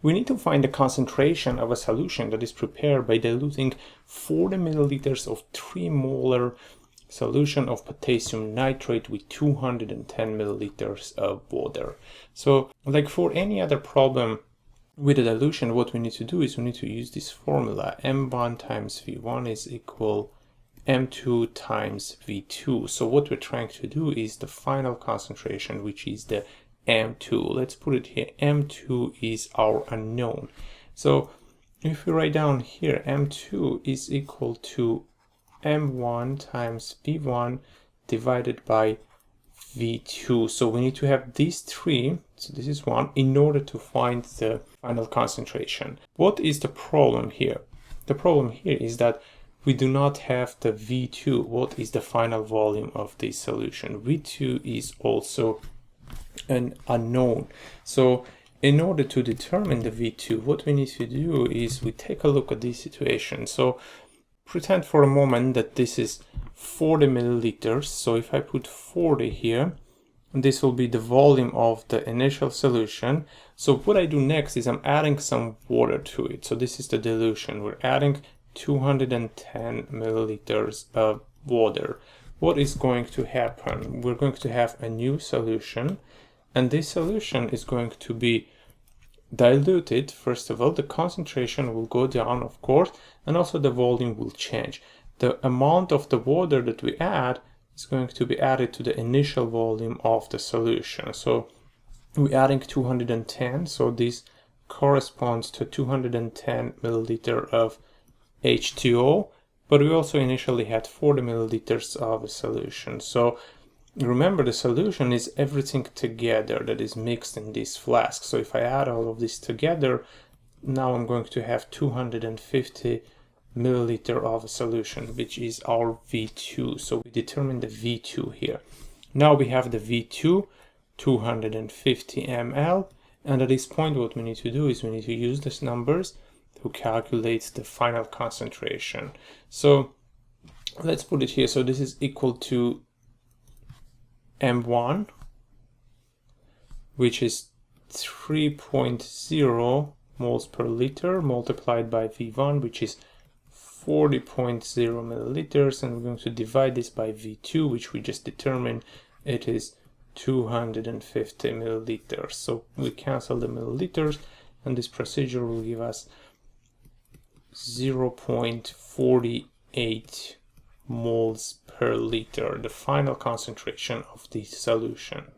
We need to find the concentration of a solution that is prepared by diluting 40 milliliters of 3 molar solution of potassium nitrate with 210 milliliters of water. So like for any other problem with a dilution, what we need to do is we need to use this formula. M1 times V1 is equal M2 times V2. So what we're trying to do is the final concentration, which is the M2. Let's put it here. M2 is our unknown. So if we write down here, M2 is equal to M1 times V1 divided by V2. So we need to have these three, so this is one, in order to find the final concentration. What is the problem here? The problem here is that we do not have the V2. What is the final volume of this solution? V2 is also an unknown. So in order to determine the V2, what we need to do is we take a look at this situation. So pretend for a moment that this is 40 milliliters. So if I put 40 here, this will be the volume of the initial solution. So what I do next is I'm adding some water to it. So this is the dilution. We're adding 210 milliliters of water. What is going to happen? We're going to have a new solution, and this solution is going to be diluted. First of all, the concentration will go down, of course, and also the volume will change. The amount of the water that we add is going to be added to the initial volume of the solution. So we're adding 210, so this corresponds to 210 milliliter of H2O, but we also initially had 40 milliliters of a solution. So remember, the solution is everything together that is mixed in this flask. So if I add all of this together, now I'm going to have 250 milliliter of a solution, which is our V2. So we determine the V2 here. Now we have the V2, 250 ml, and at this point what we need to do is we need to use these numbers to calculate the final concentration. So let's put it here. So this is equal to M1, which is 3.0 moles per liter, multiplied by V1, which is 40.0 milliliters, and we're going to divide this by V2, which we just determined. It is 250 milliliters. So we cancel the milliliters, and this procedure will give us 0.48 moles per liter, the final concentration of the solution.